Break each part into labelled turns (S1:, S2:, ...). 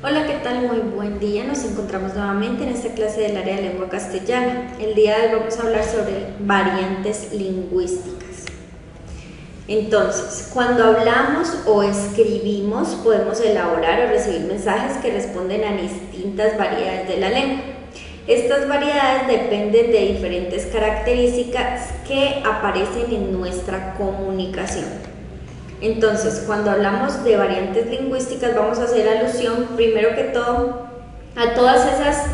S1: Hola, ¿qué tal? Muy buen día. Nos encontramos nuevamente en esta clase del área de lengua castellana. El día de hoy vamos a hablar sobre variantes lingüísticas. Entonces, cuando hablamos o escribimos, podemos elaborar o recibir mensajes que responden a distintas variedades de la lengua. Estas variedades dependen de diferentes características que aparecen en nuestra comunicación. Entonces, cuando hablamos de variantes lingüísticas, vamos a hacer alusión, primero que todo, a todas esas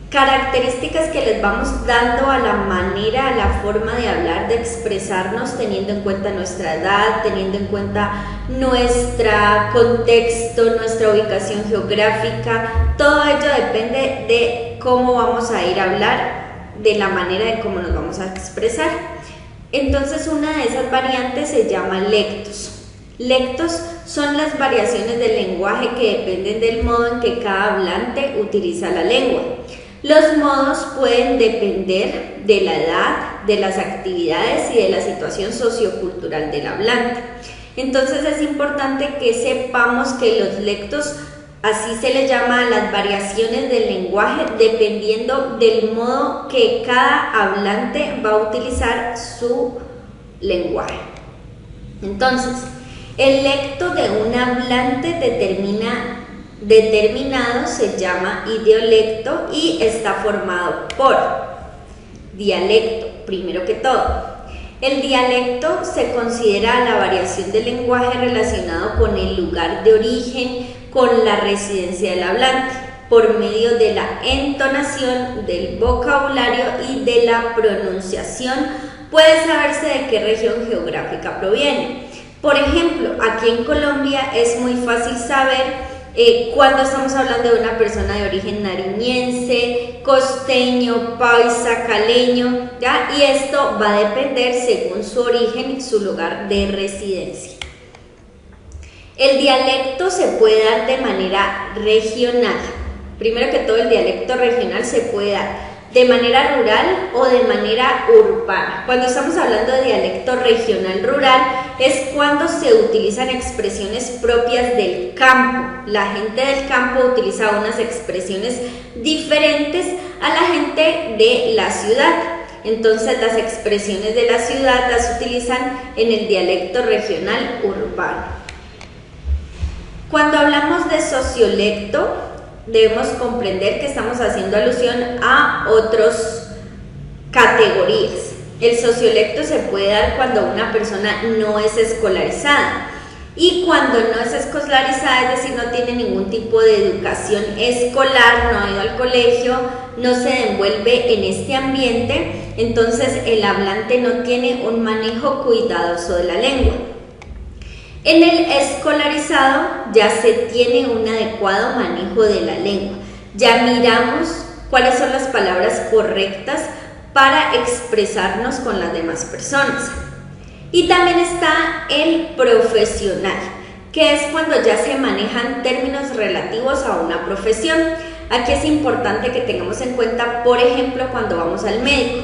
S1: características que les vamos dando a la manera, a la forma de hablar, de expresarnos, teniendo en cuenta nuestra edad, teniendo en cuenta nuestro contexto, nuestra ubicación geográfica. Todo ello depende de cómo vamos a ir a hablar, de la manera de cómo nos vamos a expresar. Entonces, una de esas variantes se llama lectos. Lectos son las variaciones del lenguaje que dependen del modo en que cada hablante utiliza la lengua. Los modos pueden depender de la edad, de las actividades y de la situación sociocultural del hablante. Entonces, es importante que sepamos que los lectos, así se les llama a las variaciones del lenguaje, dependiendo del modo que cada hablante va a utilizar su lenguaje. Entonces, el lecto de un hablante determinado se llama idiolecto y está formado por dialecto, primero que todo. El dialecto se considera la variación del lenguaje relacionado con el lugar de origen, con la residencia del hablante, por medio de la entonación, del vocabulario y de la pronunciación. Puede saberse de qué región geográfica proviene. Por ejemplo, aquí en Colombia es muy fácil saber cuando estamos hablando de una persona de origen nariñense, costeño, paisa, caleño, ¿ya? Y esto va a depender según su origen y su lugar de residencia. El dialecto se puede dar de manera regional. Primero que todo, el dialecto regional se puede dar de manera rural o de manera urbana. Cuando estamos hablando de dialecto regional rural es cuando se utilizan expresiones propias del campo. La gente del campo utiliza unas expresiones diferentes a la gente de la ciudad. Entonces, las expresiones de la ciudad las utilizan en el dialecto regional urbano. Cuando hablamos de sociolecto, debemos comprender que estamos haciendo alusión a otras categorías. El sociolecto se puede dar cuando una persona no es escolarizada, y cuando no es escolarizada, es decir, no tiene ningún tipo de educación escolar, no ha ido al colegio, no se envuelve en este ambiente, entonces el hablante no tiene un manejo cuidadoso de la lengua. En el escolarizado ya se tiene un adecuado manejo de la lengua. Ya miramos cuáles son las palabras correctas para expresarnos con las demás personas. Y también está el profesional, que es cuando ya se manejan términos relativos a una profesión. Aquí es importante que tengamos en cuenta, por ejemplo, cuando vamos al médico,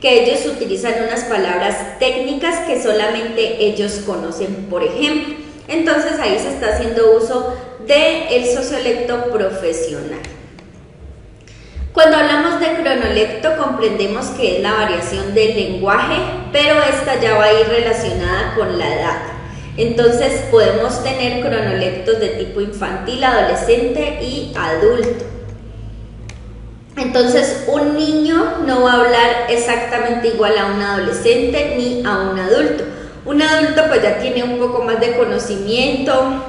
S1: que ellos utilizan unas palabras técnicas que solamente ellos conocen, por ejemplo. Entonces ahí se está haciendo uso del sociolecto profesional. Cuando hablamos de cronolecto, comprendemos que es la variación del lenguaje, pero esta ya va a ir relacionada con la edad. Entonces podemos tener cronolectos de tipo infantil, adolescente y adulto. Entonces, un niño no va a hablar exactamente igual a un adolescente ni a un adulto. Un adulto pues ya tiene un poco más de conocimiento, ha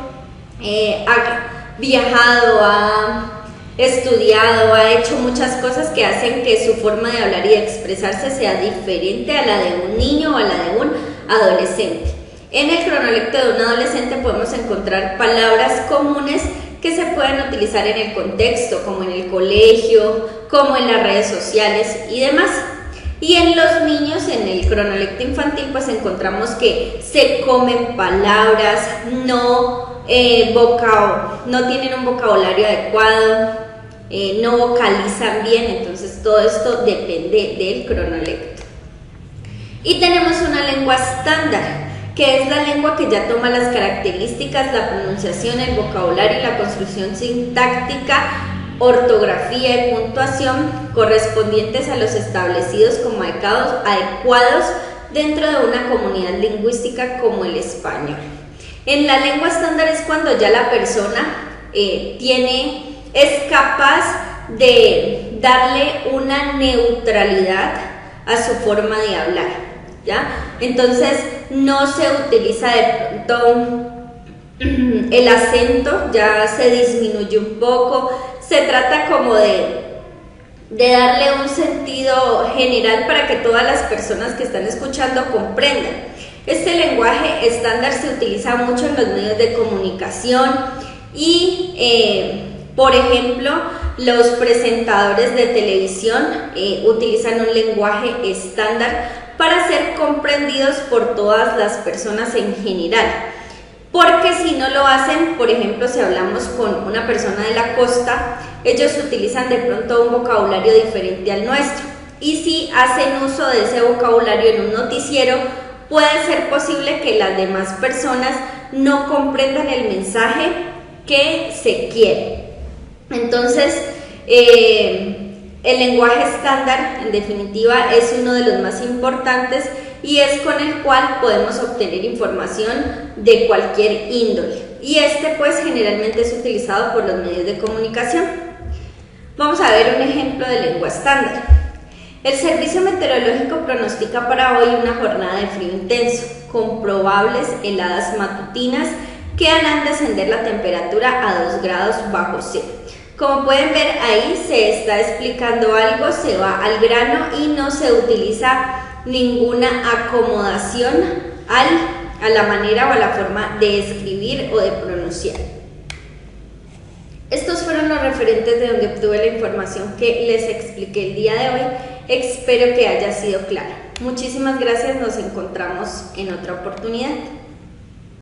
S1: viajado, ha estudiado, ha hecho muchas cosas que hacen que su forma de hablar y de expresarse sea diferente a la de un niño o a la de un adolescente. En el cronolecto de un adolescente podemos encontrar palabras comunes que se pueden utilizar en el contexto, como en el colegio, como en las redes sociales y demás. Y en los niños, en el cronolecto infantil, pues encontramos que se comen palabras, no tienen un vocabulario adecuado, no vocalizan bien, entonces todo esto depende del cronolecto. Y tenemos una lengua estándar, que es la lengua que ya toma las características, la pronunciación, el vocabulario y la construcción sintáctica, ortografía y puntuación correspondientes a los establecidos como adecuados dentro de una comunidad lingüística como el español. En la lengua estándar es cuando ya la persona es capaz de darle una neutralidad a su forma de hablar, ¿ya? Entonces no se utiliza de pronto el acento, ya se disminuye un poco, se trata como de darle un sentido general para que todas las personas que están escuchando comprendan. Este lenguaje estándar se utiliza mucho en los medios de comunicación y, por ejemplo, los presentadores de televisión utilizan un lenguaje estándar para ser comprendidos por todas las personas en general. Porque si no lo hacen, por ejemplo, si hablamos con una persona de la costa, ellos utilizan de pronto un vocabulario diferente al nuestro. Y si hacen uso de ese vocabulario en un noticiero, puede ser posible que las demás personas no comprendan el mensaje que se quiere. Entonces, el lenguaje estándar, en definitiva, es uno de los más importantes y es con el cual podemos obtener información de cualquier índole. Y pues generalmente es utilizado por los medios de comunicación. Vamos a ver un ejemplo de lengua estándar. El Servicio Meteorológico pronostica para hoy una jornada de frío intenso, con probables heladas matutinas que harán descender la temperatura a 2 grados bajo cero. Como pueden ver, ahí se está explicando algo, se va al grano y no se utiliza ninguna acomodación a la manera o a la forma de escribir o de pronunciar. Estos fueron los referentes de donde obtuve la información que les expliqué el día de hoy. Espero que haya sido clara. Muchísimas gracias, nos encontramos en otra oportunidad.